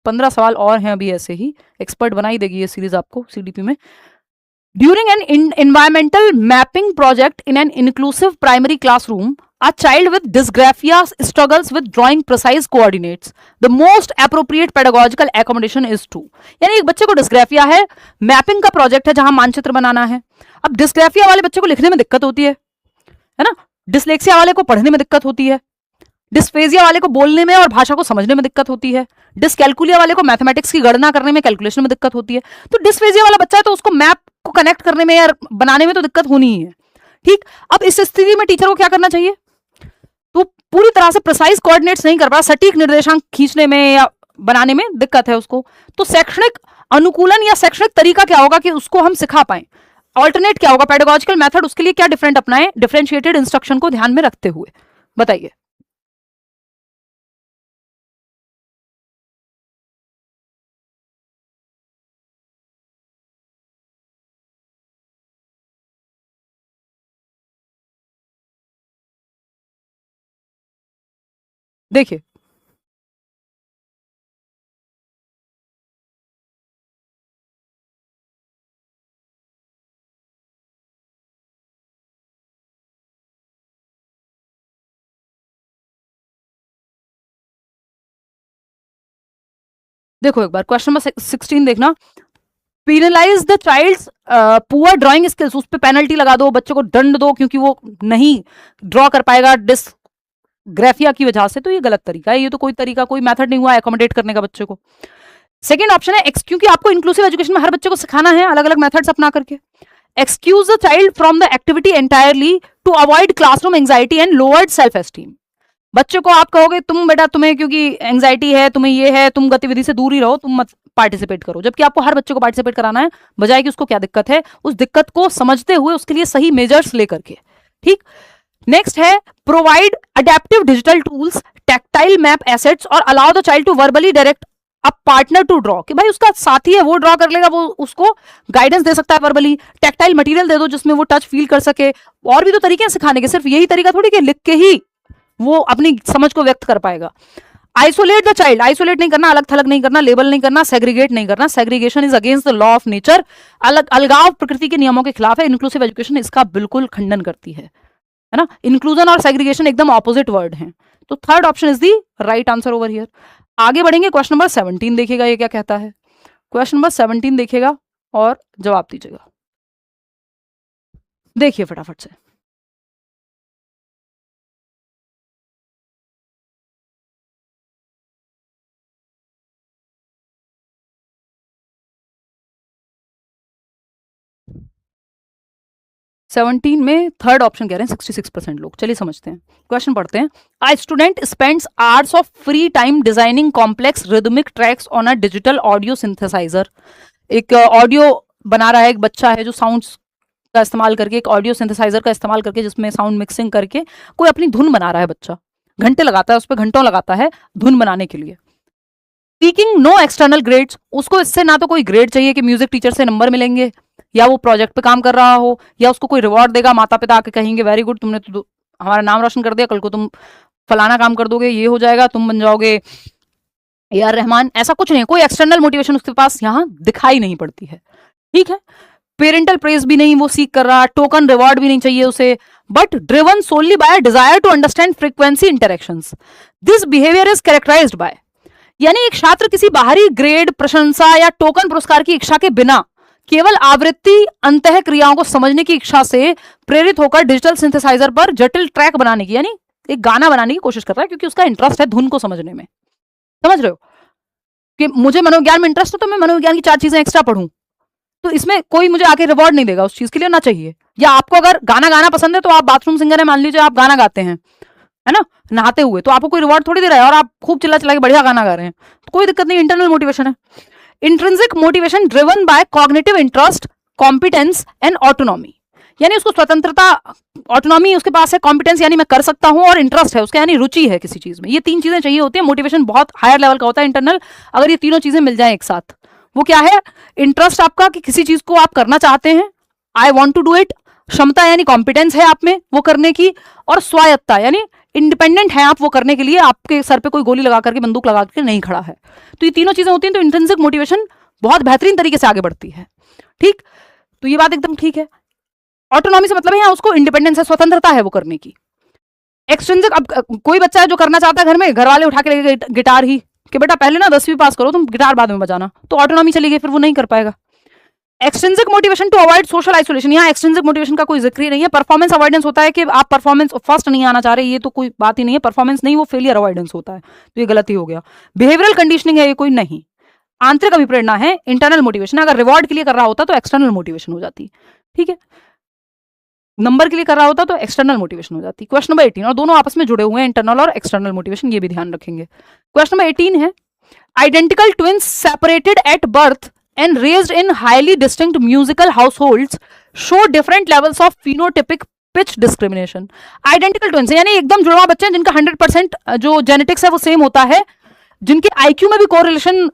15 सवाल और हैं अभी ऐसे ही, एक्सपर्ट बना ही देगी ये सीरीज आपको सीडीपी में। During an environmental mapping project in an inclusive primary classroom, a child with dysgraphia struggles with drawing precise coordinates. The most appropriate pedagogical accommodation is to, यानी एक बच्चे को डिस्ग्राफिया है, मैपिंग का प्रोजेक्ट है जहां मानचित्र बनाना है। अब डिस्ग्राफिया वाले बच्चे को लिखने में दिक्कत होती है ना, डिस्लेक्सिया वाले को पढ़ने में दिक्कत होती है, डिस्फेजिया वाले को बोलने में और भाषा को समझने में दिक्कत होती है, डिसकैलकुलिया वाले को मैथमेटिक्स की गणना करने में, कैलकुलेशन में दिक्कत होती है। तो डिस्फेजिया वाला बच्चा है तो उसको मैप को कनेक्ट करने में या बनाने में तो दिक्कत होनी ही है। ठीक, अब इस स्थिति में टीचर को क्या करना चाहिए? तो पूरी तरह से प्रिसाइज कोऑर्डिनेट्स नहीं कर पा, सटीक निर्देशांक खींचने में या बनाने में दिक्कत है उसको, तो शैक्षणिक अनुकूलन या शैक्षणिक तरीका क्या होगा कि उसको हम सिखा पाए? ऑल्टरनेट क्या होगा? पेडागोजिकल मेथड, उसके लिए क्या डिफरेंट अपनाएं डिफरेंशिएटेड इंस्ट्रक्शन को ध्यान में रखते हुए, बताइए। देखिए देखो एक बार क्वेश्चन नंबर 16 देखना। Penalize the child's poor drawing skills, उस पर पेनल्टी लगा दो, बच्चे को दंड दो क्योंकि वो नहीं ड्रॉ कर पाएगा डिस्ग्राफिया की वजह से। तो ये गलत तरीका है, ये तो कोई तरीका, कोई मेथड नहीं हुआ एकोमोडेट करने का बच्चे को। सेकेंड ऑप्शन है क्योंकि आपको इंक्लूसिव एजुकेशन में हर बच्चे को सिखाना है अलग अलग मेथड्स अपना करके। Excuse the child from the activity entirely to avoid classroom anxiety and lowered self esteem. बच्चे को आप कहोगे तुम बेटा तुम्हें क्योंकि एंजाइटी है, तुम्हें ये है, तुम गतिविधि से दूर ही रहो, तुम मत पार्टिसिपेट करो, जबकि आपको हर बच्चे को पार्टिसिपेट कराना है, बजाय कि उसको क्या दिक्कत है, उस दिक्कत को समझते हुए उसके लिए सही मेजर्स लेकर के। ठीक, नेक्स्ट है provide adaptive digital tools, tactile map assets और allow the child to verbally direct a partner to draw, कि भाई उसका साथी है वो ड्रॉ कर लेगा, वो उसको गाइडेंस दे सकता है वर्बली। टैक्टाइल मटेरियल दे दो जिसमें वो टच फील कर सके। और भी तो तरीके हैं सिखाने के, सिर्फ यही तरीका थोड़ी कि लिख के ही वो अपनी समझ को व्यक्त कर पाएगा। आइसोलेट द चाइल्ड, आइसोलेट नहीं करना, अलग थलग नहीं करना, लेबल नहीं करना, सेग्रीगेट नहीं करना। Segregation is against the law of nature, अलगाव प्रकृति के नियमों के खिलाफ है। इंक्लूसिव एजुकेशन इसका बिल्कुल खंडन करती है ना। इंक्लूजन और सेग्रीगेशन एकदम ऑपोजिट वर्ड हैं। तो third option is the right answer over here. आगे बढ़ेंगे, क्वेश्चन नंबर 17 देखिएगा ये क्या कहता है। क्वेश्चन नंबर 17 देखिएगा और जवाब दीजिएगा। देखिए फटाफट से। सेवनटीन में थर्ड ऑप्शन कह रहे हैं 66% लोग। चलिए समझते हैं, क्वेश्चन पढ़ते हैं। A student spends hours of free time designing complex rhythmic tracks on a digital audio synthesiser. एक ऑडियो बना रहा है एक बच्चा है जो साउंड्स का इस्तेमाल करके, एक ऑडियो सिंथेसाइजर का इस्तेमाल करके, जिसमें साउंड मिक्सिंग करके कोई अपनी धुन बना रहा है। बच्चा घंटे लगाता है उस पर, घंटों लगाता है धुन बनाने के लिए। सीकिंग नो एक्सटर्नल ग्रेड्स, उसको इससे ना तो कोई ग्रेड चाहिए कि म्यूजिक टीचर से नंबर मिलेंगे, या वो प्रोजेक्ट पे काम कर रहा हो, या उसको कोई रिवॉर्ड देगा, माता पिता आके कहेंगे वेरी गुड तुमने तो हमारा नाम रोशन कर दिया, कल को तुम फलाना काम कर दोगे, ये हो जाएगा, तुम बन जाओगे AR रहमान। ऐसा कुछ नहीं, कोई एक्सटर्नल मोटिवेशन उसके पास यहाँ दिखाई नहीं पड़ती है। ठीक है, पेरेंटल प्रेज भी नहीं वो सीख कर रहा, टोकन रिवॉर्ड भी नहीं चाहिए उसे, but driven solely by desire to understand frequency interactions. This behaviour is characterised by, यानी एक छात्र किसी बाहरी ग्रेड, प्रशंसा या टोकन पुरस्कार की इच्छा के बिना केवल आवृत्ति अंतः क्रियाओं को समझने की इच्छा से प्रेरित होकर डिजिटल सिंथेसाइजर पर जटिल ट्रैक बनाने की, यानी एक गाना बनाने की कोशिश कर रहा है, क्योंकि उसका इंटरेस्ट है धुन को समझने में। समझ रहे हो कि मुझे मनोविज्ञान में इंटरेस्ट है तो मैं मनोविज्ञान की 4 चीजें एक्स्ट्रा पढ़ूं, तो इसमें कोई मुझे आके रिवॉर्ड नहीं देगा उस चीज के लिए, ना चाहिए। या आपको अगर गाना गाना पसंद है तो आप बाथरूम सिंगर है, मान लीजिए आप गाना गाते हैं, है ना, नहाते हुए, तो आपको कोई रिवॉर्ड थोड़ी दे रहा है, और आप खूब चिल्ला चिल्ला के बढ़िया गाना गा रहे हैं, तो कोई दिक्कत नहीं, इंटरनल मोटिवेशन है। Intrinsic motivation driven by cognitive interest, competence and autonomy, यानी उसको स्वतंत्रता, ऑटोनॉमी उसके पास है, कॉम्पिटेंस यानी मैं कर सकता हूं, और इंटरेस्ट है उसका यानी रुचि है किसी चीज में। ये 3 चीजें चाहिए होती है। मोटिवेशन बहुत हायर लेवल का होता है इंटरनल, अगर ये तीनों चीजें मिल जाए एक साथ। वो क्या है? इंटरेस्ट आपका कि किसी चीज को आप करना चाहते हैं, I want to do it, क्षमता यानी कॉम्पिटेंस है आप में वो करने की, और स्वायत्ता यानी इंडिपेंडेंट है आप वो करने के लिए, आपके सर पे कोई गोली लगा करके बंदूक लगा करके नहीं खड़ा है। तो ये तीनों चीजें होती हैं तो इंट्रिंसिक मोटिवेशन बहुत बेहतरीन तरीके से आगे बढ़ती है। ठीक, तो ये बात एकदम ठीक है। ऑटोनॉमी से मतलब है यहाँ उसको इंडिपेंडेंस है, स्वतंत्रता है वो करने की। एक्सट्रिंसिक, अब कोई बच्चा है जो करना चाहता है घर में, घर वाले उठा के ले गए गिटार ही कि बेटा पहले ना 10वीं पास करो, तुम गिटार बाद में बजाना, तो ऑटोनॉमी चली गई, फिर वो नहीं कर पाएगा। Extrinsic motivation to avoid social isolation, यहाँ एक्सट्रिंसिक मोटिवेशन का कोई जिक्र ही नहीं है। परफॉर्मेंस अवॉइडेंस होता है कि आप परफॉर्मेंस फर्स्ट नहीं आना चाह रहे, ये तो कोई बात ही नहीं है। परफॉर्मेंस नहीं, वो फेलियर अवॉइडेंस होता है, तो ये गलती हो गया। बिहेवियरल कंडीशनिंग है ये कोई नहीं। आंतरिक अभिप्रेरणा है, इंटरनल मोटिवेशन। अगर रिवॉर्ड के लिए कर रहा होता तो एक्सटर्नल मोटिवेशन हो जाती। ठीक है, नंबर के लिए कर रहा होता तो एक्सटर्नल मोटिवेशन हो जाती। क्वेश्चन नंबर 18, और दोनों आपस में जुड़े हुए हैं, इंटरनल और एक्सटर्नल मोटिवेशन, ये भी ध्यान रखेंगे। क्वेश्चन नंबर 18 है, identical twins separated at birth and raised in highly distinct musical households show different levels of phenotypic pitch discrimination। Identical twins यानी एकदम जुड़वा बच्चे हैं जिनका 100% जो जेनेटिक्स है वो सेम होता है, जिनके आईक्यू में भी कोरिलेशन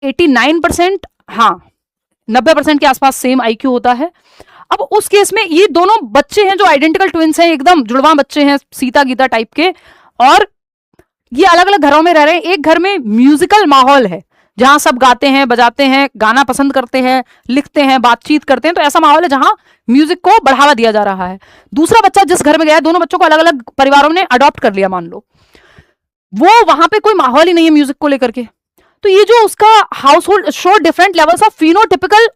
89%, हाँ 90% के आसपास सेम आईक्यू होता है। अब उस केस में ये दोनों बच्चे हैं जो आइडेंटिकल ट्विंस हैं, एकदम जुड़वा बच्चे हैं, सीता गीता टाइप के, और ये अलग अलग घरों में रह रहे हैं। एक घर में म्यूजिकल माहौल है जहां सब गाते हैं, बजाते हैं, गाना पसंद करते हैं, लिखते हैं, बातचीत करते हैं, तो ऐसा माहौल है जहां म्यूजिक को बढ़ावा दिया जा रहा है। दूसरा बच्चा जिस घर में गया है, दोनों बच्चों को अलग अलग परिवारों ने अडॉप्ट कर लिया मान लो, वो वहां पे कोई माहौल ही नहीं है म्यूजिक को लेकर के, तो ये जो उसका household show different levels of phenotypical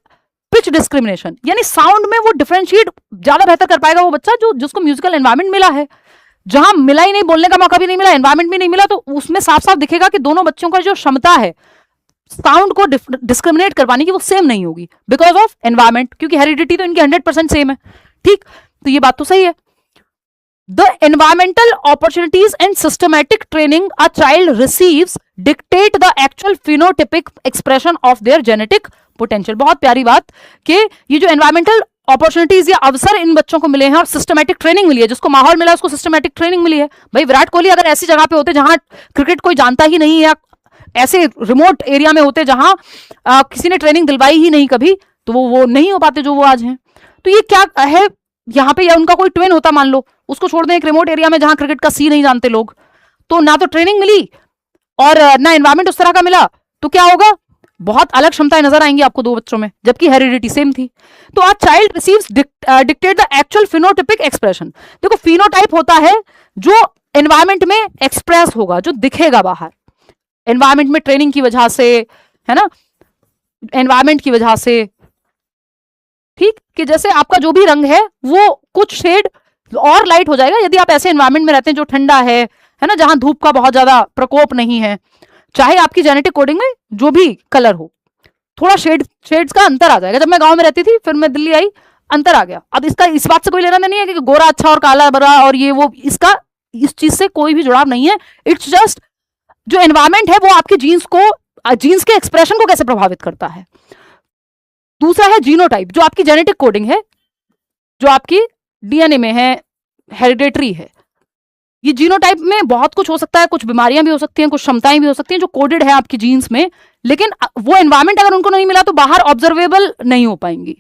pitch discrimination, यानी साउंड में वो डिफरेंशिएट ज्यादा बेहतर कर पाएगा वो बच्चा जो जिसको म्यूजिकल एनवायरमेंट मिला है। जहां मिला ही नहीं, बोलने का मौका भी नहीं मिला, एनवायरमेंट भी नहीं मिला, तो उसमें साफ साफ दिखेगा कि दोनों बच्चों का जो क्षमता है साउंड को डिस्क्रिमिनेट कर पाने की वो सेम नहीं होगी बिकॉज ऑफ एनवायरमेंट, क्योंकि हेरिडिटी तो इनकी 100% सेम है। ठीक, तो ये बात तो सही है। The environmental opportunities and systematic training a child receives dictate the actual phenotypic expression of their genetic potential. बहुत प्यारी बात कि ये जो एनवायरमेंटल अपॉर्चुनिटीज या अवसर इन बच्चों को मिले हैं और सिस्टमैटिक ट्रेनिंग मिली है, जिसको माहौल मिला उसको सिस्टमैटिक ट्रेनिंग मिली है। भाई विराट कोहली अगर ऐसी जगह पे होते जहां क्रिकेट कोई जानता ही नहीं है, ऐसे रिमोट एरिया में होते जहां किसी ने ट्रेनिंग दिलवाई ही नहीं कभी, तो वो नहीं हो पाते जो वो आज हैं। तो ये क्या है यहाँ पे, या उनका कोई ट्विन होता मान लो, उसको छोड़ दें एक रिमोट एरिया में जहां क्रिकेट का सी नहीं जानते लोग, तो ना तो ट्रेनिंग मिली और ना एनवायरमेंट उस तरह का मिला, तो क्या होगा, बहुत अलग क्षमताएं नजर आएंगी आपको दो बच्चों में, जबकि हेरिडिटी सेम थी। तो आज child receives dictate the actual phenotypic expression. देखो फिनोटाइप होता है जो एनवायरमेंट में एक्सप्रेस होगा, जो दिखेगा बाहर एनवायरमेंट में, ट्रेनिंग की वजह से, है ना, एनवायरमेंट की वजह से। ठीक, कि जैसे आपका जो भी रंग है वो कुछ शेड और लाइट हो जाएगा यदि आप ऐसे एनवायरमेंट में रहते हैं जो ठंडा है ना, जहां धूप का बहुत ज्यादा प्रकोप नहीं है। चाहे आपकी जेनेटिक कोडिंग में जो भी कलर हो, थोड़ा शेड्स का अंतर आ जाएगा। जब मैं गांव में रहती थी, फिर मैं दिल्ली आई, अंतर आ गया। अब इसका इस बात से कोई लेना नहीं है कि गोरा अच्छा और काला बुरा और ये वो, इसका इस चीज से कोई भी जुड़ाव नहीं है। इट्स जस्ट जो एनवायरमेंट है वो आपके जीन्स के एक्सप्रेशन को कैसे प्रभावित करता है। दूसरा है जीनोटाइप, जो आपकी जेनेटिक कोडिंग है, जो आपकी डीएनए में है, हेरिडेटरी है। ये जीनोटाइप में बहुत कुछ हो सकता है, कुछ बीमारियां भी हो सकती हैं, कुछ क्षमताएं भी हो सकती हैं जो कोडेड है आपकी जीन्स में, लेकिन वो एनवायरमेंट अगर उनको नहीं मिला तो बाहर ऑब्जर्वेबल नहीं हो पाएंगी।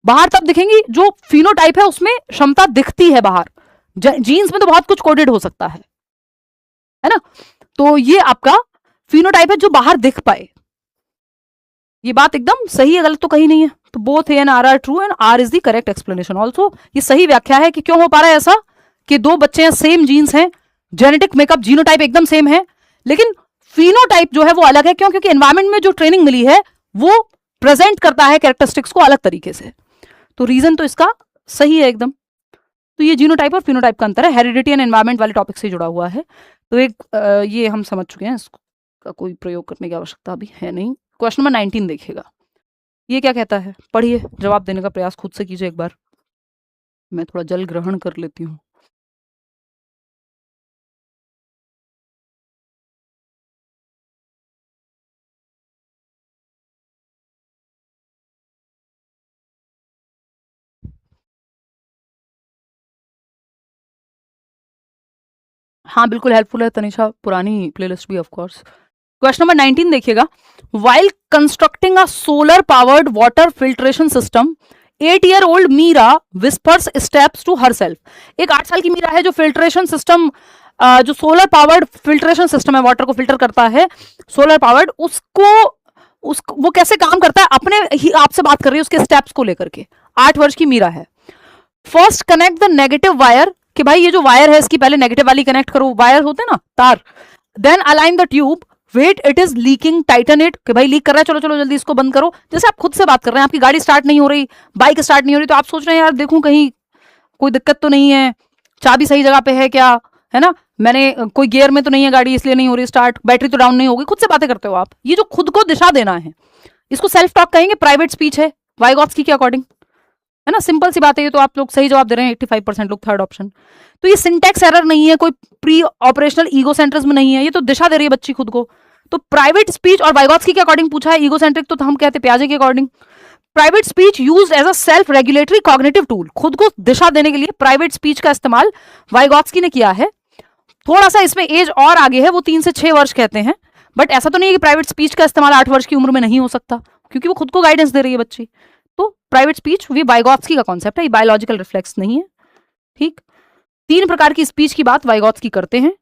बाहर तब दिखेंगी जो फिनोटाइप है उसमें क्षमता दिखती है बाहर, जीन्स में तो बहुत कुछ कोडेड हो सकता है ना। तो ये आपका फिनोटाइप है जो बाहर दिख पाए। ये बात एकदम सही है, गलत तो कहीं नहीं है। तो both A and R are true and R is the correct explanation also. ये सही व्याख्या है कि क्यों हो पा रहा है ऐसा, कि दो बच्चे हैं, सेम जीन्स हैं, जेनेटिक मेकअप जीनोटाइप एकदम सेम है, लेकिन फिनोटाइप जो है वो अलग है। क्यों? क्योंकि एनवायरमेंट में जो ट्रेनिंग मिली है वो प्रेजेंट करता है कैरेक्टरिस्टिक्स को अलग तरीके से। तो रीजन तो इसका सही है एकदम। तो ये जीनोटाइप और फिनोटाइप का अंतर है, हेरिडिटी एंड एनवायरमेंट वाले टॉपिक से जुड़ा हुआ है। तो एक ये हम समझ चुके हैं, इसका कोई प्रयोग करने की आवश्यकता अभी है नहीं। क्वेश्चन नंबर 19 देखिएगा, ये क्या कहता है, पढ़िए, जवाब देने का प्रयास खुद से कीजिए एक बार। मैं थोड़ा जल ग्रहण कर लेती हूँ। हाँ बिल्कुल हेल्पफुल है तनिषा, पुरानी प्लेलिस्ट भी ऑफ कोर्स। क्वेश्चन नंबर 19 देखिएगा, while constructing a solar powered water filtration system 8-year-old Meera whispers steps to herself. एक 8 साल की मीरा है जो फिल्ट्रेशन सिस्टम जो सोलर पावर्ड फिल्ट्रेशन सिस्टम है, वाटर को फिल्टर करता है सोलर पावर्ड, उसको वो कैसे काम करता है अपने ही आपसे बात कर रही है उसके स्टेप्स को लेकर के। 8 वर्ष की मीरा है। First connect the negative wire, कि भाई ये जो वायर है इसकी पहले नेगेटिव वाली कनेक्ट करो, वायर होते हैं ना तार। Then align the tube, wait it is leaking, tighten it, कि भाई लीक कर रहा है, चलो चलो जल्दी इसको बंद करो। जैसे आप खुद से बात कर रहे हैं, आपकी गाड़ी स्टार्ट नहीं हो रही, बाइक स्टार्ट नहीं हो रही, तो आप सोच रहे हैं यार देखूं कहीं कोई दिक्कत तो नहीं है, चाबी सही जगह पे है क्या, है ना, मैंने कोई गियर में तो नहीं है गाड़ी इसलिए नहीं हो रही स्टार्ट, बैटरी तो डाउन नहीं होगी, खुद से बातें करते हो आप। ये जो खुद को दिशा देना है इसको सेल्फ टॉक कहेंगे, प्राइवेट स्पीच है वाइगॉत्स्की के अकॉर्डिंग, है ना, सिंपल सी बात है ये। तो आप लोग सही जवाब दे रहे हैं 85% लोग, थर्ड ऑप्शन। तो ये सिंटैक्स एरर नहीं है, कोई प्री ऑपरेशनल ईगोसेंट्रिज्म नहीं है, ये तो दिशा दे रही है बच्ची खुद को। तो प्राइवेट स्पीच और वाइगॉत्स्की के अकॉर्डिंग पूछा है, ईगोसेंट्रिक तो हम कहते हैं पियाजे के according. Private speech used as a self regulatory cognitive tool, खुद को दिशा देने के लिए प्राइवेट स्पीच का इस्तेमाल वाइगॉत्स्की ने किया है। थोड़ा सा इसमें एज और आगे है, वो 3 से 6 वर्ष कहते हैं, बट ऐसा तो नहीं है कि प्राइवेट स्पीच का इस्तेमाल 8 वर्ष की उम्र में नहीं हो सकता, क्योंकि वो खुद को गाइडेंस दे रही है बच्ची। तो प्राइवेट स्पीच भी वाइगॉत्स्की का कॉन्सेप्ट है, ये बायोलॉजिकल रिफ्लेक्स नहीं है। ठीक, 3 प्रकार की स्पीच की बात वाइगॉत्स्की करते हैं,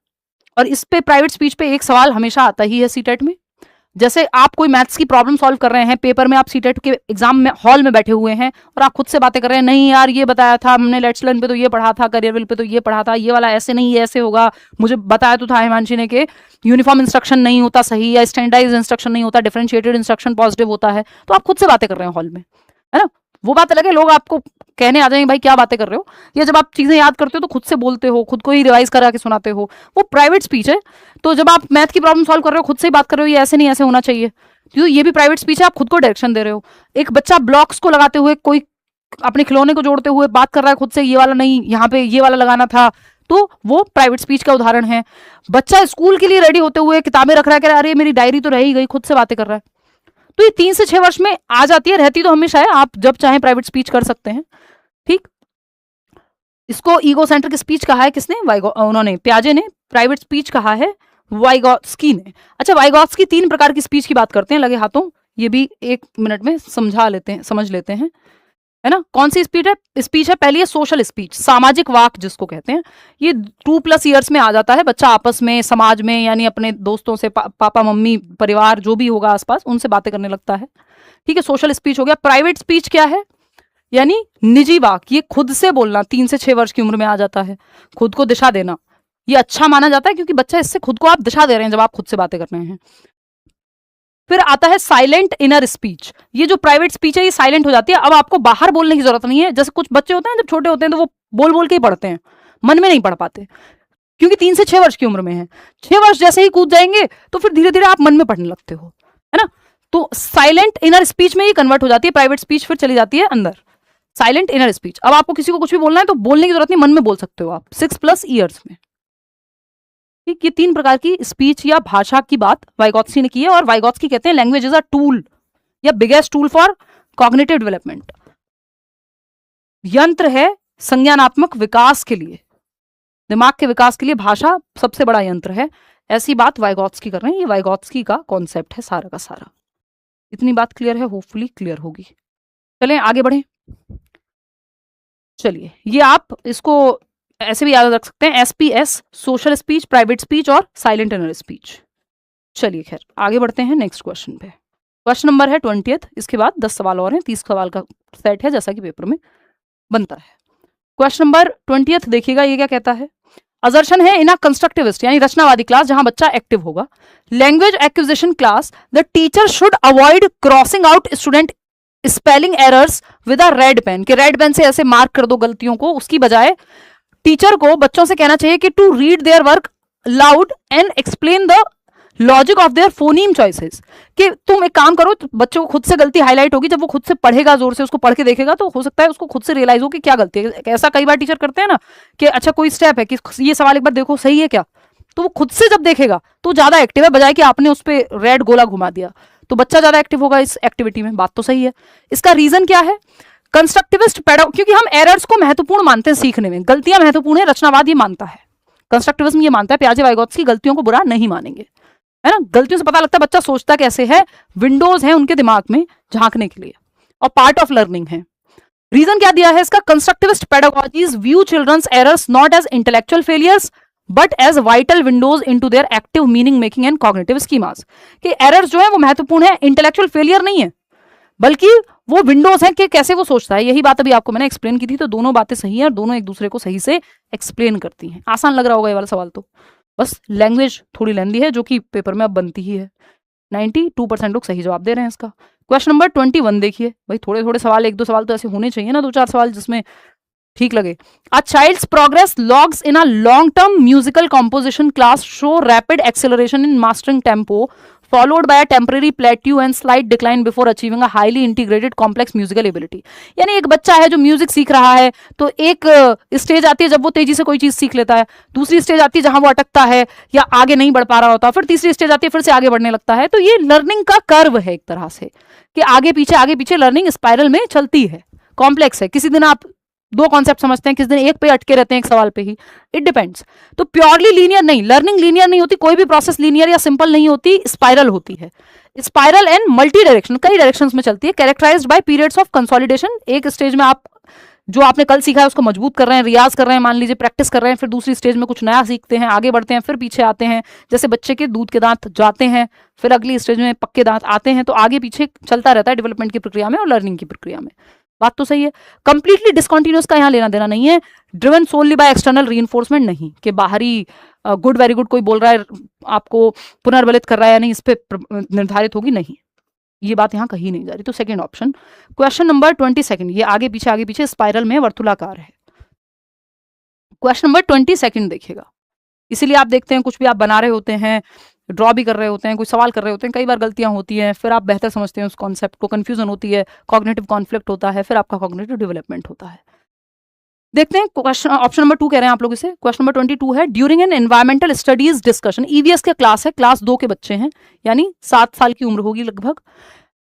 और इस पे प्राइवेट स्पीच पे एक सवाल हमेशा आता ही है सीटेट में। जैसे आप कोई मैथ्स की प्रॉब्लम सॉल्व कर रहे हैं पेपर में, आप सीटेट के एग्जाम में हॉल में बैठे हुए हैं और आप खुद से बातें कर रहे हैं, नहीं यार ये बताया था हमने, लेट्स लर्न पे तो ये पढ़ा था, करियरविल पे तो ये पढ़ा था, ये वाला ऐसे नहीं, ये ऐसे होगा, मुझे बताया तो था हिमांशी ने कि यूनिफॉर्म इंस्ट्रक्शन नहीं होता सही, या स्टैंडर्डाइज्ड इंस्ट्रक्शन नहीं होता, डिफरेंशिएटेड इंस्ट्रक्शन पॉजिटिव होता है। तो आप खुद से बातें कर रहे हैं हॉल में, है ना, वो बात अलग है, लोग आपको कहने आ जाएंगे भाई क्या बातें कर रहे हो, या जब आप चीजें याद करते हो तो खुद से बोलते हो, खुद को ही रिवाइज करा के सुनाते हो, वो प्राइवेट स्पीच है। तो जब आप मैथ की प्रॉब्लम सॉल्व कर रहे हो खुद से ही बात कर रहे हो, ये ऐसे नहीं ऐसे होना चाहिए, तो ये भी प्राइवेट स्पीच है, आप खुद को डायरेक्शन दे रहे हो। एक बच्चा ब्लॉक्स को लगाते हुए, कोई अपने खिलौने को जोड़ते हुए बात कर रहा है खुद से, ये वाला नहीं, यहाँ पे ये वाला लगाना था, तो वो प्राइवेट स्पीच का उदाहरण है। बच्चा स्कूल के लिए रेडी होते हुए किताबें रख रहा है, कह रहा है अरे मेरी डायरी तो रह ही गई, खुद से बातें कर रहा है। तो ये 3 से 6 वर्ष में आ जाती है, रहती तो हमेशा है, आप जब चाहें प्राइवेट स्पीच कर सकते हैं। ठीक, इसको ईगोसेंट्रिक स्पीच कहा है किसने, उन्होंने पियाजे ने। प्राइवेट स्पीच कहा है वाइगॉत्स्की ने। अच्छा, वाइगॉत्स्की 3 प्रकार की स्पीच की बात करते हैं, लगे हाथों, ये भी 1 मिनट में समझ लेते हैं, है ना। कौन सी स्पीच है? पहली है सोशल स्पीच, सामाजिक वाक जिसको कहते हैं। ये 2+ ईयर्स में आ जाता है, बच्चा आपस में, समाज में, यानी अपने दोस्तों से, पापा मम्मी परिवार जो भी होगा आसपास, उनसे बातें करने लगता है। ठीक है, सोशल स्पीच हो गया। प्राइवेट स्पीच क्या है? यानी निजी वाक, ये खुद से बोलना, 3 से 6 वर्ष की उम्र में आ जाता है। खुद को दिशा देना, ये अच्छा माना जाता है क्योंकि बच्चा इससे खुद को आप दिशा दे रहे हैं जब आप खुद से बातें कर रहे हैं। फिर आता है साइलेंट इनर स्पीच। ये जो प्राइवेट स्पीच है ये साइलेंट हो जाती है, अब आपको बाहर बोलने की जरूरत नहीं है। जैसे कुछ बच्चे होते हैं जब छोटे होते हैं तो वो बोल बोल के ही पढ़ते हैं, मन में नहीं पढ़ पाते, क्योंकि 3 से 6 वर्ष की उम्र में है। 6 वर्ष जैसे ही कूद जाएंगे तो फिर धीरे धीरे आप मन में पढ़ने लगते हो, है ना। तो साइलेंट इनर स्पीच में ही कन्वर्ट हो जाती है प्राइवेट स्पीच, फिर चली जाती है अंदर। साइलेंट इनर स्पीच, अब आपको किसी को कुछ भी बोलना है तो बोलने की जरूरत नहीं, मन में बोल सकते हो आप 6+ ईयर्स में। ठीक, ये 3 प्रकार की स्पीच या भाषा की बात वाइगॉत्स्की ने की है, और वाइगॉत्स्की कहते हैं लैंग्वेज इज अ टूल या biggest tool for cognitive development. यंत्र है संज्ञानात्मक विकास के लिए, दिमाग के विकास के लिए भाषा सबसे बड़ा यंत्र है। ऐसी बात वाइगॉत्स्की कर रहे हैं, ये वाइगॉत्स्की का कॉन्सेप्ट है सारा का सारा। इतनी बात क्लियर है, होपफुली क्लियर होगी। चलें आगे बढ़ें। चलिए, ये आप इसको ऐसे भी याद रख सकते हैं, SPS, social speech, private speech और साइलेंट इनर स्पीच। चलिए खैर आगे बढ़ते हैं नेक्स्ट क्वेश्चन पे। क्वेश्चन नंबर है 20th, इसके बाद 10 सवाल और हैं, 30 सवाल का सेट है जैसा कि पेपर में बनता है। क्वेश्चन नंबर 20th देखिएगा, ये क्या कहता है। असर्शन है इन अ कंस्ट्रक्टिविस्ट यानी रचनावादी क्लास जहां बच्चा एक्टिव होगा, language acquisition class, the teacher should avoid crossing out student spelling errors with a red pen, कि रेड पेन से ऐसे मार्क कर दो गलतियों को, उसकी बजाय टीचर को बच्चों से कहना चाहिए कि to read their work loud and explain the logic of their phoneme choices, कि तुम एक काम करो, बच्चों को खुद से गलती हाईलाइट होगी, जब वो खुद से पढ़ेगा, जोर से उसको पढ़ के देखेगा तो हो सकता है उसको खुद से रियलाइज हो कि क्या गलती है। ऐसा कई बार टीचर करते हैं ना कि अच्छा कोई स्टेप है कि ये सवाल एक बार देखो सही है क्या, तो वो खुद से जब देखेगा तो ज्यादा एक्टिव है, बजाय कि आपने उस पर रेड गोला घुमा दिया, तो बच्चा ज्यादा एक्टिव होगा इस एक्टिविटी में। बात तो सही है। इसका रीजन क्या है? कंस्ट्रक्टिविस्ट पैडागॉजी, क्योंकि हम एरर्स को महत्वपूर्ण मानते हैं सीखने में, गलतियां महत्वपूर्ण है, रचनावाद ये मानता है, कंस्ट्रक्टिविज्म ये मानता है, पियाजे वाइगॉत्स्की गलतियों को बुरा नहीं मानेंगे, है ना। गलतियों से पता लगता है बच्चा सोचता कैसे है, विंडोज है उनके दिमाग में झांकने के लिए, और पार्ट ऑफ लर्निंग है। रीजन क्या दिया है इसका? Constructivist pedagogies view children's errors not as intellectual failures but as vital windows into their active meaning making and cognitive schemas. कि एरर्स जो है वो महत्वपूर्ण है, इंटेलेक्चुअल फेलियर नहीं है, बल्कि वो विंडोज है कि कैसे वो सोचता है। यही बात अभी आपको मैंने एक्सप्लेन की थी, तो दोनों बातें सही हैं और दोनों एक दूसरे को सही से एक्सप्लेन करती हैं। आसान लग रहा होगा ये वाला सवाल, तो बस लैंग्वेज थोड़ी लेंदी है जो कि पेपर में अब बनती ही है। 92% लोग सही जवाब दे रहे हैं इसका। क्वेश्चन नंबर 21 देखिए भाई, थोड़े थोड़े सवाल, एक दो सवाल तो ऐसे होने चाहिए ना, 2-4 सवाल जिसमें ठीक लगे। A child's progress logs in a long term musical composition class show rapid acceleration in mastering tempo followed by a temporary plateau and slight decline before achieving a highly integrated complex musical ability। यानी एक बच्चा है जो music सीख रहा है, तो एक स्टेज आती है जब वो तेजी से कोई चीज सीख लेता है, दूसरी स्टेज आती है जहां वो अटकता है या आगे नहीं बढ़ पा रहा होता, फिर तीसरी स्टेज आती है फिर से आगे बढ़ने लगता है। तो ये लर्निंग का कर्व है एक तरह से, कि आगे पीछे लर्निंग स्पाइरल में चलती है, कॉम्प्लेक्स है। किसी दिन आप 2 कॉन्सेप्ट समझते हैं, किस दिन एक पे अटके रहते हैं एक सवाल पे ही, इट डिपेंड्स। तो प्योरली लीनियर नहीं, लर्निंग लीनियर नहीं होती, कोई भी प्रोसेस लीनियर या सिंपल नहीं होती, स्पाइरल होती है। स्पाइरल एंड मल्टी डायरेक्शन, कई डायरेक्शंस में चलती है, characterized by periods of consolidation. एक स्टेज में आप जो आपने कल सीखा है उसको मजबूत कर रहे हैं, रियाज कर रहे हैं, मान लीजिए प्रैक्टिस कर रहे हैं, फिर दूसरी स्टेज में कुछ नया सीखते हैं, आगे बढ़ते हैं, फिर पीछे आते हैं। जैसे बच्चे के दूध के दांत जाते हैं, फिर अगली स्टेज में पक्के दांत आते हैं, तो आगे पीछे चलता रहता है डेवलपमेंट की प्रक्रिया में और लर्निंग की प्रक्रिया में। बात तो सही है। कंप्लीटली डिसकंटिन्यूअस का यहाँ लेना देना नहीं है। Driven solely by external reinforcement नहीं, कि बाहरी गुड वेरी गुड कोई बोल रहा है आपको पुनर्बलित कर रहा है या नहीं, इस पे निर्धारित होगी, नहीं, ये बात यहाँ कही नहीं जा रही। तो सेकंड ऑप्शन। क्वेश्चन नंबर 22, ये आगे पीछे स्पाइरल में वर्तुलाकार है। क्वेश्चन नंबर 22 देखिएगा। इसीलिए आप देखते हैं कुछ भी आप बना रहे होते हैं, ड्रॉ भी कर रहे होते हैं, कोई सवाल कर रहे होते हैं, कई बार गलतियां होती हैं, फिर आप बेहतर समझते हैं उस कॉन्सेप्ट को, कंफ्यूजन होती है, कॉग्निटिव कॉन्फ्लिक्ट होता है, फिर आपका कॉग्निटिव डेवलपमेंट होता है। देखते हैं क्वेश्चन, ऑप्शन नंबर 2 कह रहे हैं आप लोग इसे। क्वेश्चन नंबर 22 है, during an environmental studies discussion, EVS का क्लास है, क्लास 2 के बच्चे हैं, यानी 7 साल की उम्र होगी लगभग।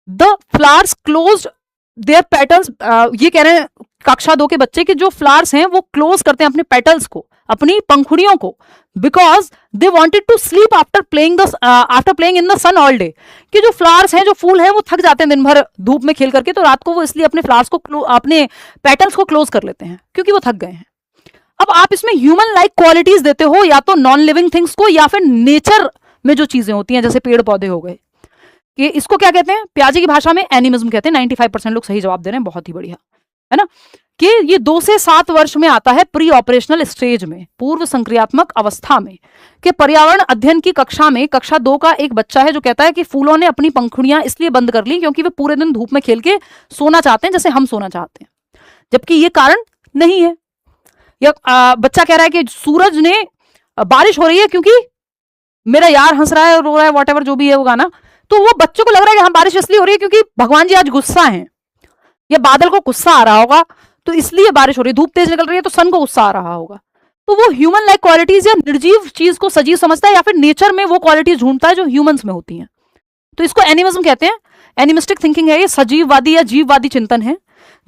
The flowers closed their petals, ये कह रहे हैं कक्षा 2 के बच्चे कि जो फ्लावर्स हैं वो क्लोज करते हैं अपने पेटल्स को, अपनी पंखुड़ियों को, because they wanted to sleep after playing in the sun all day. कि जो फ्लावर्स हैं, जो फूल हैं, वो थक जाते हैं दिन भर धूप में खेल करके, तो रात को वो इसलिए अपने फ्लावर्स को, अपने पेटल्स को क्लोज कर लेते हैं क्योंकि वो थक गए हैं। अब आप इसमें ह्यूमन लाइक क्वालिटीज देते हो, या तो नॉन लिविंग थिंग्स को, या फिर नेचर में जो चीजें होती हैं जैसे पेड़ पौधे हो गए, कि इसको क्या कहते हैं, प्याजी की भाषा में एनिमिज्म कहते हैं। 95% लोग सही जवाब दे रहे हैं, बहुत ही बढ़िया, है ना। कि ये 2 से 7 वर्ष में आता है, प्री ऑपरेशनल स्टेज में, पूर्व संक्रियात्मक अवस्था में। कि पर्यावरण अध्ययन की कक्षा में कक्षा 2 का एक बच्चा है जो कहता है कि फूलों ने अपनी पंखुड़ियां इसलिए बंद कर ली क्योंकि वे पूरे दिन धूप में खेल के सोना चाहते हैं जैसे हम सोना चाहते हैं, जबकि ये कारण नहीं है। या बच्चा कह रहा है कि सूरज ने, बारिश हो रही है क्योंकि मेरा यार हंस रहा है, रो रहा है, वॉट जो भी है वो गाना, तो वो बच्चों को लग रहा है कि हाँ बारिश इसलिए हो रही है क्योंकि भगवान जी आज गुस्सा हैं, या बादल को गुस्सा आ रहा होगा तो इसलिए बारिश हो रही है, धूप तेज निकल रही है तो सन को गुस्सा आ रहा होगा। तो वो ह्यूमन लाइक क्वालिटीज या निर्जीव चीज को सजीव समझता है, या फिर नेचर में वो क्वालिटीज ढूंढता है जो ह्यूमंस में होती हैं। तो इसको एनिमिज्म कहते हैं, एनिमिस्टिक थिंकिंग है ये, सजीववादी या जीववादी चिंतन है,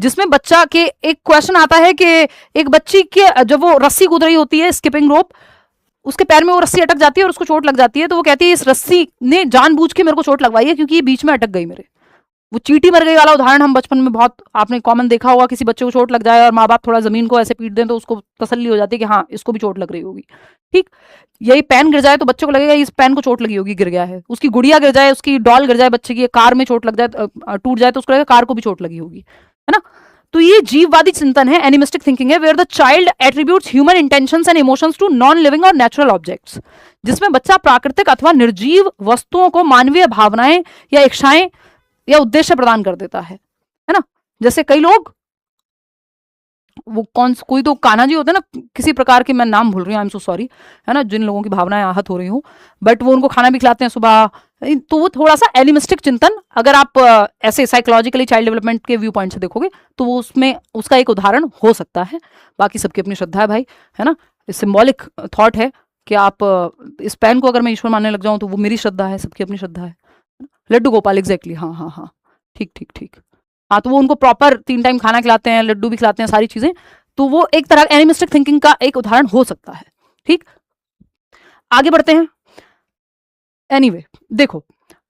जिसमें बच्चा के एक क्वेश्चन आता है कि एक बच्ची के जब वो रस्सी कूद रही होती है, स्किपिंग रोप, उसके पैर में वो रस्सी अटक जाती है और उसको चोट लग जाती है, तो वो कहती है इस रस्सी ने जानबूझ के मेरे को चोट लगवाई है क्योंकि ये बीच में अटक गई मेरे। वो चींटी मर गई वाला उदाहरण हम बचपन में बहुत आपने कॉमन देखा होगा, किसी बच्चे को चोट लग जाए और माँ बाप थोड़ा जमीन को ऐसे पीट दें तो उसको तसल्ली हो जाती है कि हाँ इसको भी चोट लग रही होगी। ठीक, यही पेन गिर जाए तो बच्चे को लगेगा इस पेन को चोट लगी होगी, गिर गया है। उसकी गुड़िया गिर जाए, उसकी डॉल गिर जाए बच्चे की, कार में चोट लग जाए, टूट जाए तो उसको लगेगा कार को भी चोट लगी होगी, है ना। तो ये जीववादी चिंतन है, एनिमिस्टिक थिंकिंग है, where the child attributes human intentions and emotions to non living और नेचुरल ऑब्जेक्ट्स, जिसमें बच्चा प्राकृतिक अथवा निर्जीव वस्तुओं को मानवीय भावनाएं या इच्छाएं या उद्देश्य प्रदान कर देता है ना। जैसे कई लोग, वो कोई तो कान्हा जी होते हैं ना, किसी प्रकार के, मैं नाम भूल रही हूँ, आई एम सो सॉरी, है ना, जिन लोगों की भावनाएं आहत हो रही हो, बट वो उनको खाना भी खिलाते हैं सुबह, तो वो थोड़ा सा एनिमिस्टिक चिंतन, अगर आप ऐसे साइकोलॉजिकली चाइल्ड डेवलपमेंट के व्यू पॉइंट से देखोगे तो वो उसमें उसका एक उदाहरण हो सकता है। बाकी सबकी अपनी श्रद्धा है भाई, है ना, सिंबॉलिक थॉट है कि आप इस पेन को अगर मैं ईश्वर मानने लग जाऊं तो वो मेरी श्रद्धा है, सबकी अपनी श्रद्धा है। लड्डू गोपाल, एग्जैक्टली, हाँ हाँ हाँ, ठीक, हाँ, तो वो उनको प्रॉपर 3 टाइम खाना खिलाते हैं, लड्डू भी खिलाते हैं, सारी चीजें, तो वो एक तरह एनिमिस्टिक थिंकिंग का एक उदाहरण हो सकता है। ठीक, आगे बढ़ते हैं। एनीवे देखो,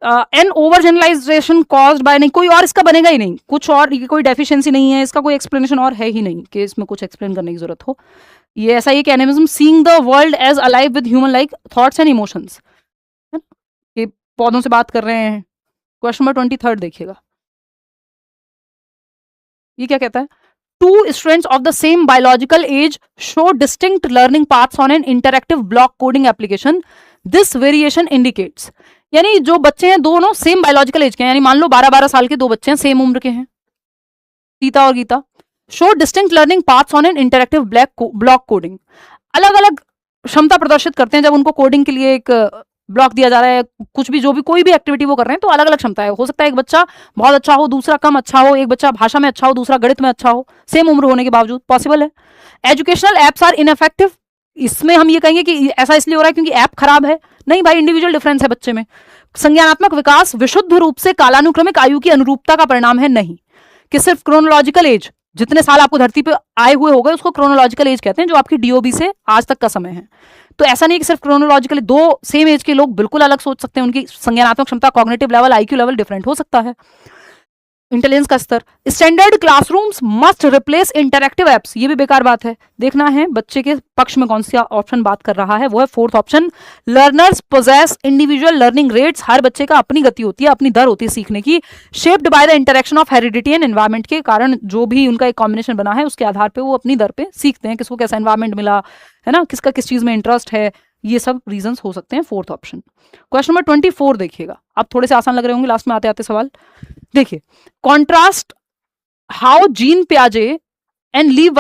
an over generalization caused by, नहीं कोई और इसका बनेगा ही नहीं, कुछ और कोई डेफिशिएंसी नहीं है, इसका कोई एक्सप्लेनेशन और है ही नहीं कि इसमें कुछ एक्सप्लेन करने की जरूरत हो। ये ऐसा ही animism, seeing the world as alive with human like thoughts and emotions, है ना, ये पौधों से बात कर रहे हैं। क्वेश्चन नंबर 23 देखिएगा, ये क्या कहता है, two students of the same biological age show distinct learning paths on an interactive block coding application, this variation indicates, यानी जो बच्चे हैं दोनों सेम बायोलॉजिकल एज के हैं, यानी मान लो 12-12 साल के दो बच्चे हैं, सेम उम्र के हैं, सीता और Gita, show distinct learning paths on an interactive block coding, अलग अलग क्षमता प्रदर्शित करते हैं जब उनको कोडिंग के लिए एक ब्लॉक दिया जा रहा है, कुछ भी जो भी कोई भी एक्टिविटी वो कर रहे हैं, तो अलग अलग क्षमता है, हो सकता है एक बच्चा बहुत अच्छा हो, दूसरा कम अच्छा हो, एक बच्चा भाषा में अच्छा हो, दूसरा गणित में अच्छा हो, सेम उम्र होने के बावजूद, पॉसिबल है। एजुकेशनल एप्स आर इनइफेक्टिव, इसमें हम ये कहेंगे कि ऐसा इसलिए हो रहा है क्योंकि ऐप खराब है, नहीं भाई, इंडिविजुअल डिफरेंस है बच्चे में। संज्ञानात्मक विकास विशुद्ध रूप से कालानुक्रमिक आयु की अनुरूपता का परिणाम है, नहीं, कि सिर्फ क्रोनोलॉजिकल एज, जितने साल आपको धरती पे आए हुए हो गए उसको क्रोनोलॉजिकल एज कहते हैं, जो आपकी डीओबी से आज तक का समय है। तो ऐसा नहीं कि सिर्फ क्रोनोलॉजिकली दो सेम एज के लोग बिल्कुल अलग सोच सकते हैं, उनकी संज्ञानात्मक क्षमता, cognitive level, IQ level different हो सकता है, इंटेलिजेंस का स्तर। Standard classrooms must replace interactive apps, ये भी बेकार बात है, देखना है बच्चे के पक्ष में कौन सा ऑप्शन बात कर रहा है, वो है 4th option, learners possess individual learning rates, हर बच्चे का अपनी गति होती है, अपनी दर होती है सीखने की, shaped by the interaction of heredity and environment, के कारण जो भी उनका एक कॉम्बिनेशन बना है उसके आधार पर वो अपनी दर पे सीखते हैं, किसको कैसा एनवायरमेंट मिला है ना, किसका किस चीज में इंटरेस्ट है, ये सब रीजंस हो सकते हैं, 4th ऑप्शन। क्वेश्चन नंबर 24 देखिएगा, अब थोड़े से आसान लग रहे होंगे लास्ट में आते आते सवाल, देखिए, कॉन्ट्रास्ट हाउ जीन पियाजे and Lev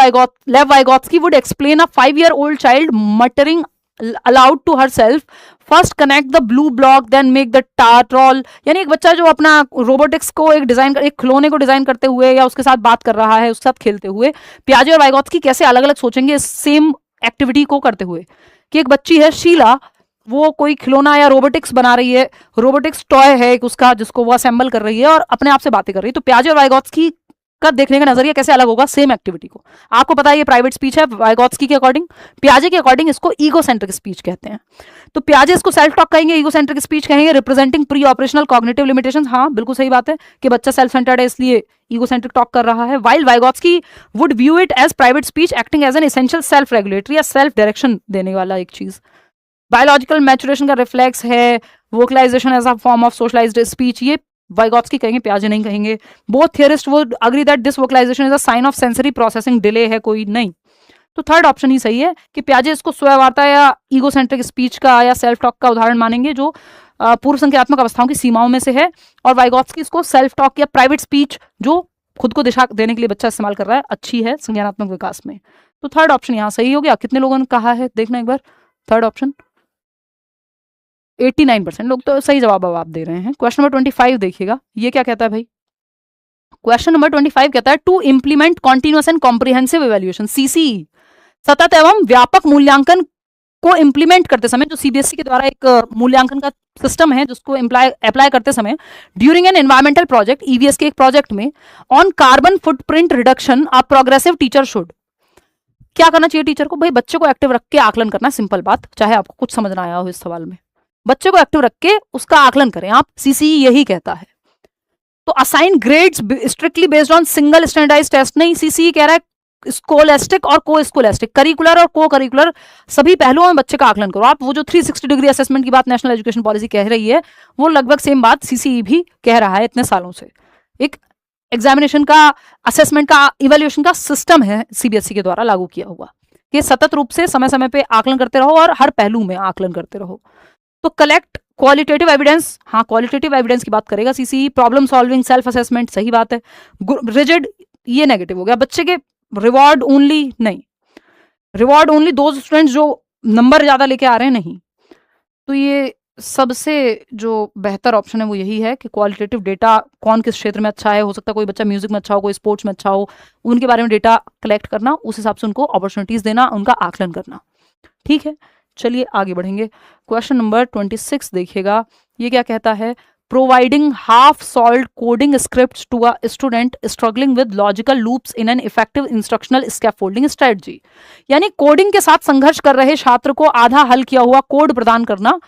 Vygotsky would explain a 5-year-old child muttering aloud to herself, first connect the blue block then make the tart roll, यानी एक बच्चा जो अपना रोबोटिक्स को एक खिलौने को डिजाइन करते हुए या उसके साथ बात कर रहा है, उसके साथ खेलते हुए, पियाजे और वाइगोत्स्की कैसे अलग अलग सोचेंगे सेम एक्टिविटी को करते हुए, कि एक बच्ची है शीला, वो कोई खिलौना या रोबोटिक्स बना रही है, रोबोटिक्स टॉय है एक उसका जिसको वो असेंबल कर रही है और अपने आप से बातें कर रही है, तो पियाजे और वाइगोत्स्की का देखने का नजरिया कैसे अलग होगा सेम एक्टिविटी को। आपको पता है ये प्राइवेट स्पीच है वाइगोत्स्की के अकॉर्डिंग, पियाजे के अकॉर्डिंग इसको ईगोसेंट्रिक स्पीच कहते हैं। तो पियाजे इसको सेल्फ टॉक कहेंगे, ईगोसेंट्रिक स्पीच कहेंगे, representing pre operational cognitive limitations, हाँ बिल्कुल सही बात है कि बच्चा सेल्फ सेंटर्ड है इसलिए ईगोसेंट्रिक टॉक कर रहा है, while Vygotsky would view it as private speech acting as an essential self regulatory या सेल्फ डायरेक्शन देने वाला एक चीज। बायोलॉजिकल मैचुरेशन का रिफ्लेक्स है, vocalisation as a form of socialised speech, ये वाइगोत्स्की कहेंगे, पियाजे नहीं कहेंगे। Both theorist would agree that this vocalisation is a sign of sensory processing delay है, कोई नहीं, तो 3rd ऑप्शन ही सही है कि पियाजे इसको स्वयवार्ता या ईगोसेंट्रिक स्पीच का या सेल्फ टॉक का उदाहरण मानेंगे जो पूर्व संज्ञानात्मक अवस्थाओं की सीमाओं में से है, और वाइगोत्स्की इसको सेल्फ टॉक या प्राइवेट स्पीच जो खुद को दिशा देने के लिए बच्चा इस्तेमाल कर रहा है, अच्छी है संज्ञानात्मक विकास में, तो 3rd ऑप्शन यहाँ सही हो गया। कितने लोगों ने कहा है देखना एक बार 3rd ऑप्शन, 89% लोग तो सही जवाब अब आप दे रहे हैं। क्वेश्चन नंबर 25 देखिएगा, ये क्या कहता है भाई, क्वेश्चन नंबर 25 कहता है to implement continuous and comprehensive evaluation, CCE, सतत एवं व्यापक मूल्यांकन को इंप्लीमेंट करते समय, जो सीबीएसई के द्वारा एक मूल्यांकन का सिस्टम है जिसको अप्लाई करते समय, during an environmental project, EVS के एक प्रोजेक्ट में, on carbon footprint reduction, a progressive teacher should, क्या करना चाहिए टीचर को, भाई बच्चे को एक्टिव रख के आकलन करना, सिंपल बात, चाहे आपको कुछ समझ ना आया हो इस सवाल में, बच्चे को एक्टिव रख के उसका आकलन करें आप, सीसीई यही कहता है। तो assign grades strictly based on single standardised test, नहीं, सीसीई कह रहा है स्कोलेस्टिक और को स्कोलेस्टिक, करिकुलर और को करिकुलर सभी पहलुओं में बच्चे का आकलन करो आप। वो जो 360 डिग्री असेसमेंट की बात नेशनल एजुकेशन पॉलिसी कह रही है, वो लगभग सेम बात सीसीई भी कह रहा है इतने सालों से। एक एग्जामिनेशन का, असेसमेंट का, इवैल्यूएशन का सिस्टम है सीबीएसई के द्वारा लागू किया हुआ, कि सतत रूप से समय समय पे आकलन करते रहो और हर पहलू में आकलन करते रहो। तो कलेक्ट क्वालिटेटिव एविडेंस, हाँ क्वालिटेटिव एविडेंस की बात करेगा CCE. Problem solving, self assessment, सही बात है। रिजिड, ये नेगेटिव हो गया। बच्चे के रिवॉर्ड ओनली, नहीं, रिवॉर्ड ओनली दो स्टूडेंट्स जो नंबर ज्यादा लेके आ रहे हैं, नहीं। तो ये सबसे जो बेहतर ऑप्शन है वो यही है कि क्वालिटेटिव डेटा, कौन किस क्षेत्र में अच्छा है, हो सकता है कोई बच्चा म्यूजिक में अच्छा हो, कोई स्पोर्ट्स में अच्छा हो, उनके बारे में डेटा कलेक्ट करना, उस हिसाब से उनको अपॉर्चुनिटीज देना, उनका आकलन करना। ठीक है, चलिए आगे बढ़ेंगे। क्वेश्चन नंबर 26 देखिएगा, ये क्या कहता है, providing half solved coding scripts to a student struggling with logical loops in an effective instructional scaffolding strategy, यानी कोडिंग के साथ संघर्ष कर रहे छात्र को आधा हल किया हुआ कोड प्रदान करना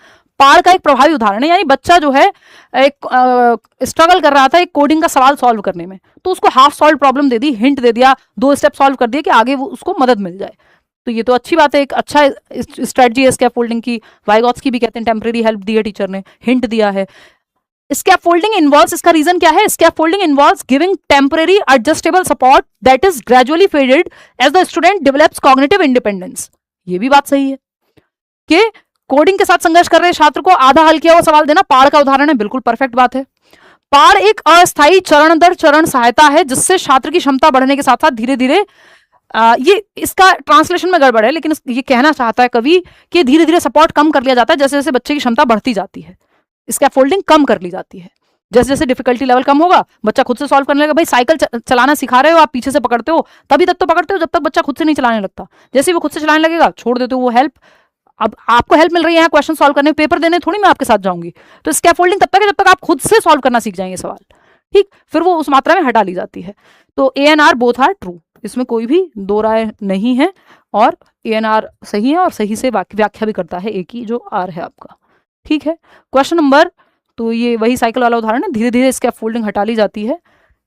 पाड़ का एक प्रभावी उदाहरण है। यानी बच्चा जो है एक स्ट्रगल कर रहा था एक कोडिंग का सवाल सॉल्व करने में, तो उसको हाफ सॉल्व प्रॉब्लम दे दी, हिंट दे दिया, 2 स्टेप सॉल्व कर दिया कि आगे वो उसको मदद मिल जाए। तो तो ये तो अच्छी बात है, एक अच्छा स्ट्रेटजी है स्कैफोल्डिंग की। वाइगॉत्स्की भी कहते हैं टेम्परेरी हेल्प दी है टीचर ने, हिंट दिया है। स्कैफोल्डिंग इन्वॉल्व्स, इसका रीजन क्या है, scaffolding involves giving temporary adjustable support that is gradually faded as the student develops cognitive independence. ये भी बात सही है कि कोडिंग के साथ संघर्ष कर रहे छात्र को आधा हल किया हुआ सवाल देना पाड़ का उदाहरण है, बिल्कुल परफेक्ट बात है। पाड़ एक अस्थायी चरण दर चरण सहायता है जिससे छात्र की क्षमता बढ़ने के साथ साथ धीरे धीरे ये इसका ट्रांसलेशन में गड़बड़ है, लेकिन ये कहना चाहता है कवि कि धीरे धीरे सपोर्ट कम कर लिया जाता है जैसे जैसे बच्चे की क्षमता बढ़ती जाती है, स्कैफोल्डिंग कम कर ली जाती है। जैसे जैसे डिफिकल्टी लेवल कम होगा बच्चा खुद से सॉल्व करने लगेगा। भाई साइकिल चलाना सिखा रहे हो आप, पीछे से पकड़ते हो, तभी तक तो पकड़ते हो जब तक बच्चा खुद से नहीं चलाने लगता। जैसे ही वो खुद से चलाने लगेगा छोड़ देते हो वो हेल्प। अब आपको हेल्प मिल रही है क्वेश्चन सॉल्व करने, पेपर देने थोड़ी मैं आपके साथ जाऊंगी। तो स्कैफोल्डिंग तब तक है जब तक आप खुद से सॉल्व करना सीख जाएंगे सवाल, ठीक, फिर वो उस मात्रा में हटा ली जाती है। तो A and R both are true, इसमें कोई भी दो राय नहीं है, और ए एन आर सही है और सही से व्याख्या भी करता है ए की जो आर है आपका, ठीक है। क्वेश्चन नंबर, तो ये वही साइकिल वाला उदाहरण है, धीरे धीरे स्कैफोल्डिंग हटा ली जाती है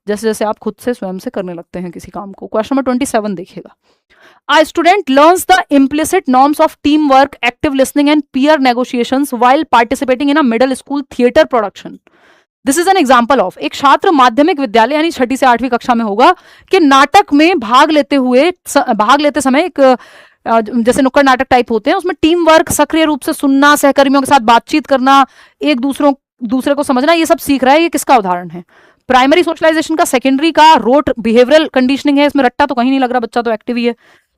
जैसे जैसे आप खुद से स्वयं से करने लगते हैं किसी काम को। क्वेश्चन नंबर 27 देखिएगा। A student learns the implicit norms of teamwork, active listening and peer negotiations while participating in a middle school theater production. This is an example of, एक छात्र माध्यमिक विद्यालय यानी 6ठी से 8वीं कक्षा में होगा कि नाटक में भाग लेते समय एक जैसे नुक्कड़ नाटक टाइप होते हैं उसमें टीम वर्क, सक्रिय रूप से सुनना, सहकर्मियों के साथ बातचीत करना, एक दूसरे को समझना, ये सब सीख रहा है। ये किसका उदाहरण है? प्राइमरी सोशलाइजेशन का, सेकेंडरी का, रोट बिहेवियरल कंडीशनिंग है, इसमें रट्टा तो कहीं नहीं लग रहा, बच्चा तो एक्टिव ही है।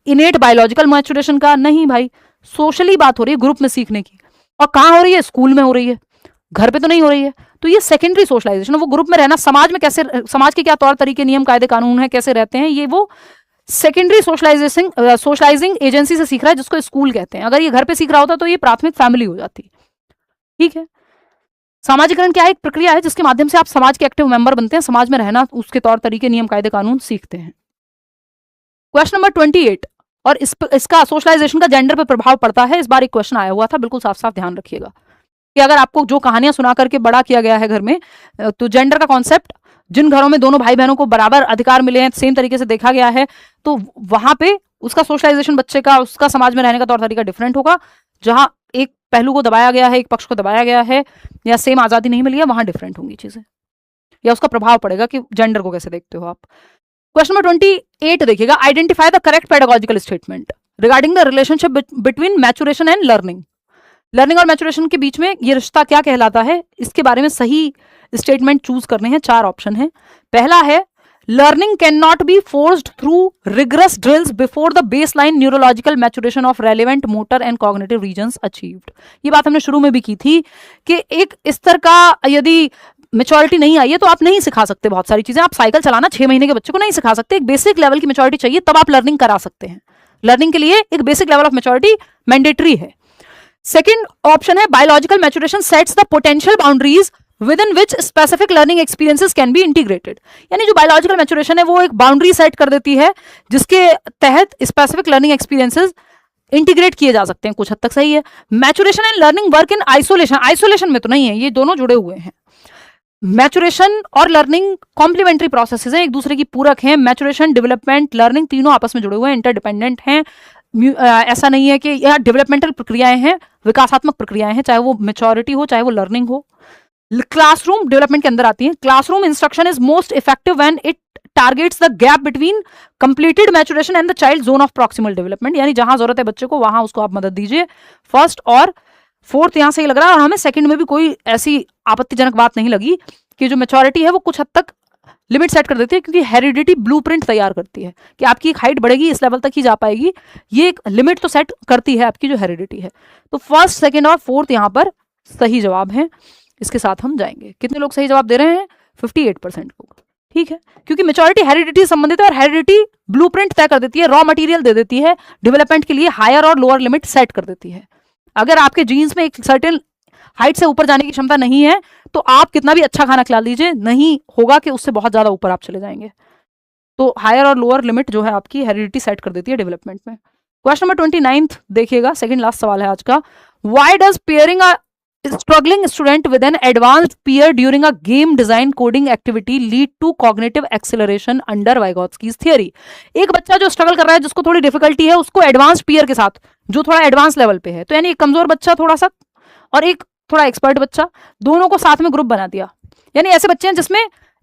इनेट बायोलॉजिकल मैचुरेशन का नहीं भाई, सोशली बात हो रही है, ग्रुप में सीखने की, और कहाँ हो रही है? स्कूल में हो रही है, घर पे तो नहीं हो रही है। तो ये सेकेंडरी सोशलाइजेशन, वो ग्रुप में रहना, समाज में कैसे, समाज के क्या तौर तरीके, नियम, कायदे, कानून है, कैसे रहते हैं, ये वो सेकेंडरी सोशलाइजिंग एजेंसी से सीख रहा है जिसको स्कूल कहते हैं। अगर ये घर पे सीख रहा होता तो ये प्राथमिक फैमिली हो जाती, ठीक है। सामाजिकरण क्या है? एक प्रक्रिया है जिसके माध्यम से आप समाज के एक्टिव मेंबर बनते हैं, समाज में रहना, उसके तौर तरीके, नियम, कायदे, कानून सीखते हैं। क्वेश्चन नंबर 28, और इसका सोशलाइजेशन का जेंडर पर प्रभाव पड़ता है। इस बार एक क्वेश्चन आया हुआ था, बिल्कुल साफ साफ ध्यान रखिएगा कि अगर आपको जो कहानियां सुना करके बड़ा किया गया है घर में, तो जेंडर का कॉन्सेप्ट, जिन घरों में दोनों भाई बहनों को बराबर अधिकार मिले हैं, सेम तरीके से देखा गया है, तो वहां पे उसका सोशलाइजेशन बच्चे का, उसका समाज में रहने का तौर तरीका डिफरेंट होगा। जहां एक पहलू को दबाया गया है, एक पक्ष को दबाया गया है, या सेम आजादी नहीं मिली है, वहां डिफरेंट होंगी चीजें, या उसका प्रभाव पड़ेगा कि जेंडर को कैसे देखते हो आप। क्वेश्चन नंबर 28 देखिएगा। Identify the correct pedagogical statement regarding the relationship between maturation and learning. Learning और मैचुरेशन के बीच में ये रिश्ता क्या कहलाता है, इसके बारे में सही स्टेटमेंट चूज करने हैं। 4 ऑप्शन है। पहला है, learning cannot be forced through rigorous drills before the baseline neurological maturation of relevant motor and cognitive regions achieved. ये बात हमने शुरू में भी की थी कि एक स्तर का यदि मेच्योरिटी नहीं आई है तो आप नहीं सिखा सकते बहुत सारी चीजें। आप साइकिल चलाना 6 महीने के बच्चे को नहीं सिखा सकते, एक बेसिक लेवल की मेच्योरिटी चाहिए, तब आप लर्निंग करा सकते हैं। लर्निंग के लिए एक basic level of maturity mandatory है। सेकंड ऑप्शन है, biological maturation sets the potential boundaries with in which specific learning experiences can be integrated. यानी जो बायोलॉजिकल मैचुरेशन है वो एक बाउंड्री सेट कर देती है जिसके तहत स्पेसिफिक लर्निंग एक्सपीरियंसेस इंटीग्रेट किए जा सकते हैं। कुछ हद तक सही है। Maturation and learning work in isolation, isolation में तो नहीं है, ये दोनों जुड़े हुए हैं। मैचुरेशन और लर्निंग कॉम्प्लीमेंट्री प्रोसेसेस हैं, एक दूसरे की पूरक हैं। मैचुरेशन, डेवलपमेंट, लर्निंग तीनों आपस में जुड़े हुए हैं, इंटरडिपेंडेंट हैं। ऐसा नहीं है कि यह डेवलपमेंटल प्रक्रियाएं हैं, विकासात्मक प्रक्रियाएं हैं, चाहे वो मैच्योरिटी हो चाहे वो लर्निंग हो। क्लासरूम डेवलपमेंट के अंदर आती है। Classroom instruction is most effective when it targets the gap between completed maturation and the child zone of proximal development. यानी जहां जरूरत है बच्चे को वहां उसको आप मदद दीजिए। फर्स्ट और फोर्थ यहां से ही लग रहा है, और हमें सेकंड में भी कोई ऐसी आपत्तिजनक बात नहीं लगी कि जो मैच्योरिटी है वो कुछ हद तक लिमिट सेट कर देती है, क्योंकि हेरिडिटी ब्लूप्रिंट तैयार करती है कि आपकी एक हाइट बढ़ेगी, इस लेवल तक ही जा पाएगी। ये एक लिमिट तो सेट करती है आपकी जो हेरिडिटी है। तो फर्स्ट, सेकंड और फोर्थ यहाँ पर सही जवाब है। इसके साथ हम जाएंगे। कितने लोग सही जवाब दे रहे हैं? 58% लोग, ठीक है। क्योंकि मैच्योरिटी हेरिडिटी से संबंधित है और हेरिडिटी ब्लूप्रिंट तय कर देती है, रॉ मटेरियल दे देती है, डेवलपमेंट के लिए हायर और लोअर लिमिट सेट कर देती है। अगर आपके जीन्स में एक सर्टेन हाइट से ऊपर जाने की क्षमता नहीं है तो आप कितना भी अच्छा खाना खिला लीजिए, नहीं होगा कि उससे बहुत ज्यादा ऊपर आप चले जाएंगे। तो हायर और लोअर लिमिट जो है आपकी हेरिडिटी सेट कर देती है डेवलपमेंट में। क्वेश्चन नंबर 29 देखिएगा, सेकंड लास्ट सवाल है आज का। Why does pairing a struggling student with an advanced peer during a game design coding activity lead to cognitive acceleration under Vygotsky's theory। एक बच्चा जो स्ट्रगल कर रहा है, जिसको थोड़ी डिफिकल्टी है, उसको एडवांस पीयर के साथ, जो थोड़ा एडवांस लेवल पे है, तो यानी एक कमजोर बच्चा थोड़ा सा और एक थोड़ा एक्सपर्ट बच्चा, दोनों को साथ में ग्रुप बना दिया। यानी ऐसे बच्चे हैं जिसमें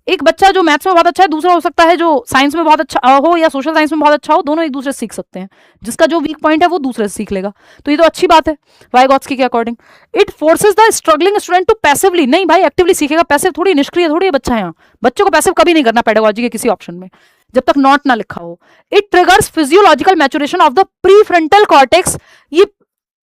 एक बच्चा जो मैथ्स में बहुत अच्छा है, दूसरा हो सकता है जो साइंस में बहुत अच्छा हो या सोशल साइंस में बहुत अच्छा हो, दोनों एक दूसरे से सीख सकते हैं। जिसका जो वीक पॉइंट है वो दूसरे से सीख लेगा, तो ये तो अच्छी बात है वाइगॉत्स्की के according. It forces the struggling student to passively, नहीं भाई एक्टिवली सीखेगा, पैसिव थोड़ी, निष्क्रिय थोड़ी है बच्चा। यहाँ बच्चों को पैसिव कभी नहीं करना पेडागोजी के किसी ऑप्शन में, जब तक नॉट ना लिखा हो। It triggers physiological maturation of the prefrontal cortex. ये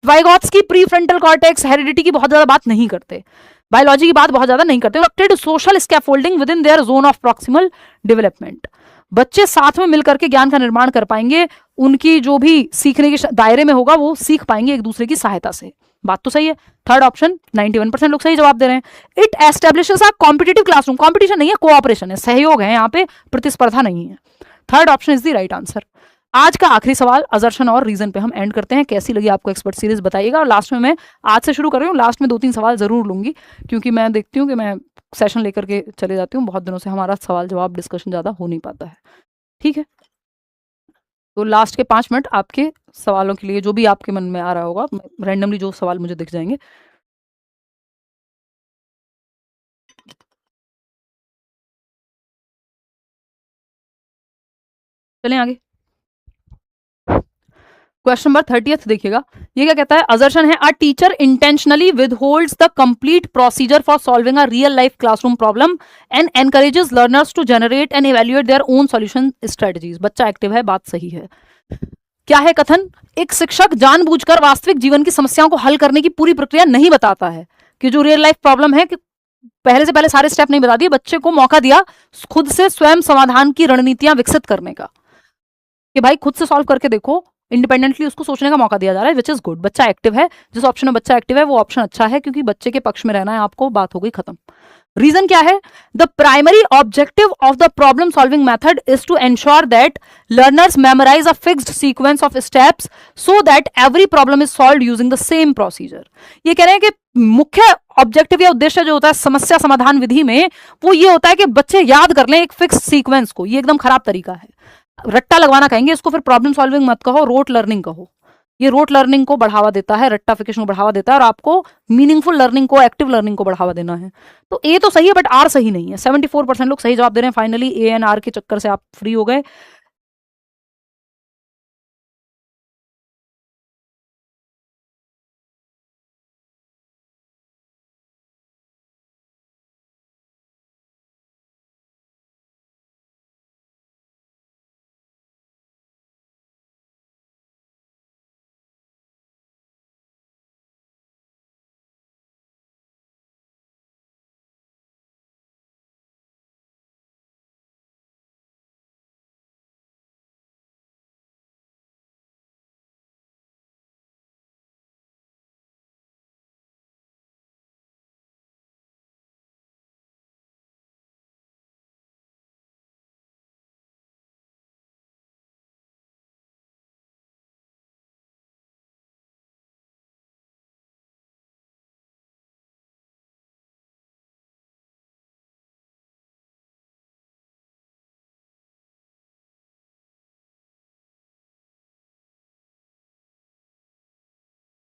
वाइगॉत्स्की प्रीफ्रंटल कॉर्टेक्स हेरिडिटी की बहुत ज्यादा बात नहीं करते, बायोलॉजी की बात बहुत ज्यादा नहीं करते। Social scaffolding with in their zone of proximal development. बच्चे साथ में मिलकर के ज्ञान का निर्माण कर पाएंगे, उनकी जो भी सीखने के दायरे में होगा वो सीख पाएंगे एक दूसरे की सहायता से। बात तो सही है। थर्ड ऑप्शन 91% लोग सही जवाब दे रहे हैं। It establishes a competitive classroom. Competition नहीं है, कोऑपरेशन है, सहयोग है, यहाँ पे प्रतिस्पर्धा नहीं है। Third option is the right answer. आज का आखिरी सवाल अजर्शन और रीजन पे हम एंड करते हैं। कैसी लगी आपको एक्सपर्ट सीरीज बताइएगा। और लास्ट में मैं आज से शुरू कर रही हूँ, लास्ट में 2-3 सवाल जरूर लूंगी, क्योंकि मैं देखती हूँ कि मैं सेशन लेकर के चले जाती हूँ, बहुत दिनों से हमारा सवाल जवाब डिस्कशन ज्यादा हो नहीं पाता है। ठीक है, तो लास्ट के 5 मिनट आपके सवालों के लिए, जो भी आपके मन में आ रहा होगा, रैंडमली जो सवाल मुझे दिख जाएंगे। चलें आगे। क्वेश्चन नंबर 30 देखिएगा, ये क्या कहता है। असर्शन है, a teacher intentionally withholds the complete procedure for solving a real life classroom problem and encourages learners to generate and evaluate their own solution strategies. बच्चा एक्टिव है, बात सही है। क्या है कथन। एक शिक्षक जानबूझकर वास्तविक जीवन की समस्याओं को हल करने की पूरी प्रक्रिया नहीं बताता है, कि जो रियल लाइफ प्रॉब्लम है, कि पहले से पहले सारे स्टेप नहीं बता दिए, बच्चे को मौका दिया खुद से स्वयं समाधान की रणनीतियां विकसित करने का, कि भाई खुद से सॉल्व करके देखो, इंडिपेंडेंटली उसको सोचने का मौका दिया जा रहा है, विच इज गुड। बच्चा एक्टिव है, जिस ऑप्शन में बच्चा एक्टिव है वो ऑप्शन अच्छा है, क्योंकि बच्चे के पक्ष में रहना है आपको। बात हो गई खत्म। रीजन क्या है। The primary objective of the problem solving method is to ensure that learners memorise a fixed sequence of steps so that every problem is solved using the same procedure. ये कह रहे हैं कि मुख्य ऑब्जेक्टिव या उद्देश्य जो होता है समस्या समाधान विधि में, वो ये होता है कि बच्चे याद कर लें एक फिक्स सीक्वेंस को। ये एकदम खराब तरीका है, रट्टा लगवाना कहेंगे इसको, फिर प्रॉब्लम सॉल्विंग मत कहो, रोट लर्निंग कहो। ये रोट लर्निंग को बढ़ावा देता है, रट्टाफिकेशन को बढ़ावा देता है, और आपको मीनिंगफुल लर्निंग को, एक्टिव लर्निंग को बढ़ावा देना है। तो ए तो सही है, बट आर सही नहीं है। 74% लोग सही जवाब दे रहे हैं। फाइनली ए एंड आर के चक्कर से आप फ्री हो गए।